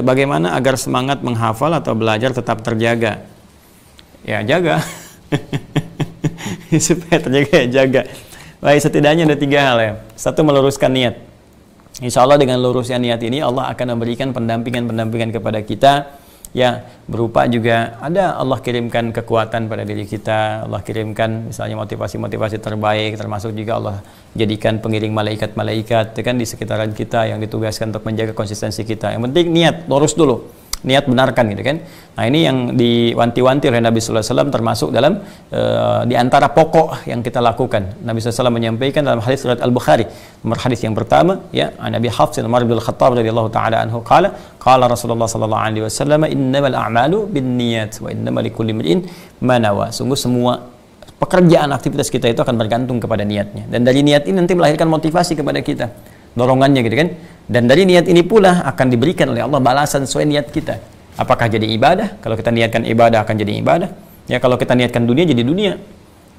bagaimana agar semangat menghafal atau belajar tetap terjaga? Ya, jaga. Supaya terjaga, ya jaga. Baik, setidaknya ada 3 hal ya. 1, meluruskan niat. Insya Allah dengan lurusnya niat ini Allah akan memberikan pendampingan kepada kita, ya, berupa juga ada Allah kirimkan kekuatan pada diri kita, Allah kirimkan misalnya motivasi-motivasi terbaik, termasuk juga Allah jadikan pengiring malaikat-malaikat kan di sekitaran kita yang ditugaskan untuk menjaga konsistensi kita. Yang penting niat, lurus dulu, niat benarkan gitu kan. Nah, ini yang diwanti-wanti oleh Nabi sallallahu alaihi wasallam, termasuk dalam di antara pokok yang kita lakukan. Nabi sallallahu alaihi wasallam menyampaikan dalam hadis riwayat Al-Bukhari, nomor hadis yang pertama, ya, Nabi Hafs bin Umar bin Al-Khattab radhiyallahu taala anhu qala Rasulullah sallallahu alaihi wasallam, innamal a'malu binniyat wa innamal likulli imrin ma nawa. Sungguh semua pekerjaan aktivitas kita itu akan bergantung kepada niatnya, dan dari niat ini nanti melahirkan motivasi kepada kita, dorongannya gitu kan. Dan dari niat ini pula akan diberikan oleh Allah balasan sesuai niat kita. Apakah jadi ibadah? Kalau kita niatkan ibadah akan jadi ibadah. Ya, kalau kita niatkan dunia jadi dunia.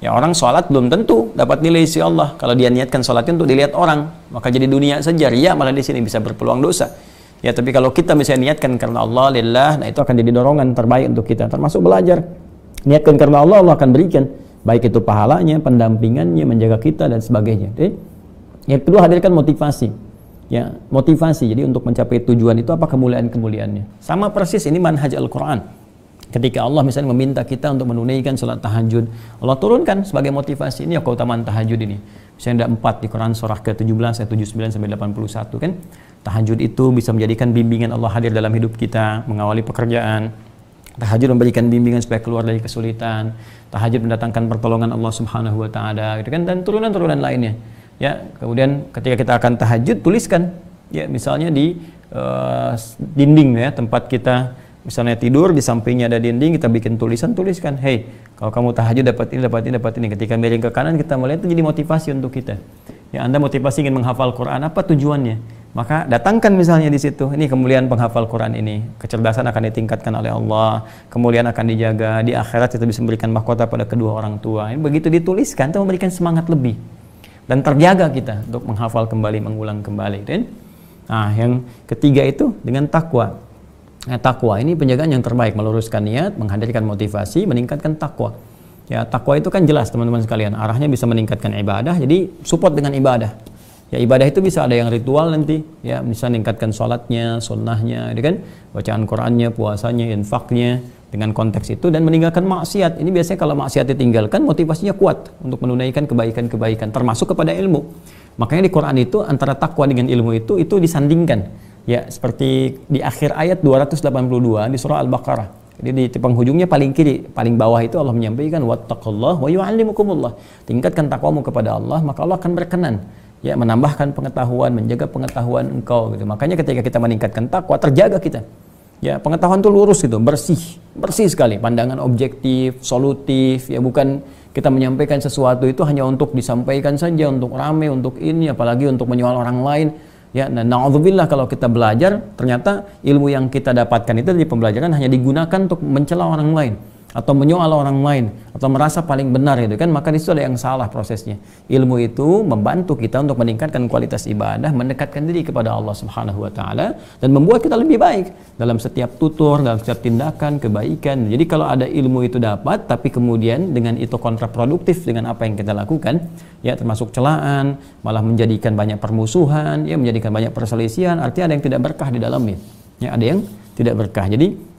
Ya, orang sholat belum tentu dapat nilai isi Allah. Kalau dia niatkan sholatnya untuk dilihat orang, maka jadi dunia saja. Ria malah di sini bisa berpeluang dosa. Ya, tapi kalau kita misalnya niatkan karena Allah, lillah, nah itu akan jadi dorongan terbaik untuk kita. Termasuk belajar. Niatkan karena Allah, Allah akan berikan. Baik itu pahalanya, pendampingannya, menjaga kita dan sebagainya. Oke? Yang kedua, hadirkan motivasi. Ya, motivasi. Jadi untuk mencapai tujuan itu apa kemuliaan-kemuliaannya. Sama persis ini manhaj Al-Quran. Ketika Allah misalnya meminta kita untuk menunaikan salat tahajud, Allah turunkan sebagai motivasi, ini ya keutamaan tahajud ini. Misalnya ada 4 di Quran surah ke-17 ayat 79 sampai 81 kan. Tahajud itu bisa menjadikan bimbingan Allah hadir dalam hidup kita, mengawali pekerjaan. Tahajud memberikan bimbingan supaya keluar dari kesulitan. Tahajud mendatangkan pertolongan Allah Subhanahu wa taala gitu kan, dan turunan-turunan lainnya. Ya, kemudian ketika kita akan tahajud, tuliskan ya, misalnya di dinding ya, tempat kita misalnya tidur, di sampingnya ada dinding, kita bikin tuliskan, hey, kalau kamu tahajud dapat ini, dapat ini, dapat ini. Ketika miring ke kanan kita melihat, itu jadi motivasi untuk kita. Ya, Anda motivasi ingin menghafal Quran, apa tujuannya? Maka datangkan misalnya di situ, ini kemuliaan penghafal Quran ini, kecerdasan akan ditingkatkan oleh Allah, kemuliaan akan dijaga, di akhirat kita bisa memberikan mahkota pada kedua orang tua. Ini begitu dituliskan, itu memberikan semangat lebih. Dan terjaga kita untuk menghafal kembali, mengulang kembali. Dan nah, yang ketiga itu dengan takwa. Nah, takwa ini penjagaan yang terbaik, meluruskan niat, menghadirkan motivasi, meningkatkan takwa. Ya, takwa itu kan jelas teman-teman sekalian, arahnya bisa meningkatkan ibadah, jadi support dengan ibadah. Ya, ibadah itu bisa ada yang ritual nanti, ya, bisa meningkatkan sholatnya, sunnahnya, gitu kan, bacaan Qurannya, puasanya, infaknya, dengan konteks itu, dan meninggalkan maksiat. Ini biasanya kalau maksiat ditinggalkan, motivasinya kuat untuk menunaikan kebaikan-kebaikan, termasuk kepada ilmu. Makanya di Quran itu antara takwa dengan ilmu itu disandingkan. Ya, seperti di akhir ayat 282 di surah Al-Baqarah. Jadi di penghujungnya paling kiri, paling bawah itu Allah menyampaikan wattaqullaha wa yu'allimukumullah. Tingkatkan takwamu kepada Allah, maka Allah akan berkenan ya menambahkan pengetahuan, menjaga pengetahuan engkau gitu. Makanya ketika kita meningkatkan takwa, terjaga kita. Ya, pengetahuan itu lurus gitu, bersih sekali, pandangan objektif, solutif, ya, bukan kita menyampaikan sesuatu itu hanya untuk disampaikan saja, untuk rame, untuk ini, apalagi untuk menyoal orang lain. Ya, nah, na'udzubillah kalau kita belajar, ternyata ilmu yang kita dapatkan itu di pembelajaran hanya digunakan untuk mencela orang lain, atau menyoal orang lain, atau merasa paling benar gitu kan, maka di situ ada yang salah prosesnya. Ilmu itu membantu kita untuk meningkatkan kualitas ibadah, mendekatkan diri kepada Allah Subhanahu wa taala, dan membuat kita lebih baik dalam setiap tutur, dalam setiap tindakan kebaikan. Jadi kalau ada ilmu itu dapat, tapi kemudian dengan itu kontraproduktif dengan apa yang kita lakukan, ya, termasuk celaan, malah menjadikan banyak permusuhan, ya, menjadikan banyak perselisihan, artinya ada yang tidak berkah di dalamnya. Ya, ada yang tidak berkah. Jadi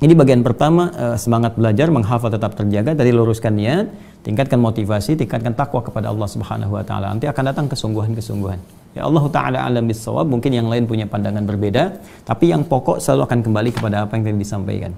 ini bagian pertama, semangat belajar, menghafal tetap terjaga, dari luruskan niat, tingkatkan motivasi, tingkatkan takwa kepada Allah Subhanahu wa taala. Nanti akan datang kesungguhan-kesungguhan. Ya, Allah taala alam bissawab, mungkin yang lain punya pandangan berbeda, tapi yang pokok selalu akan kembali kepada apa yang tadi disampaikan.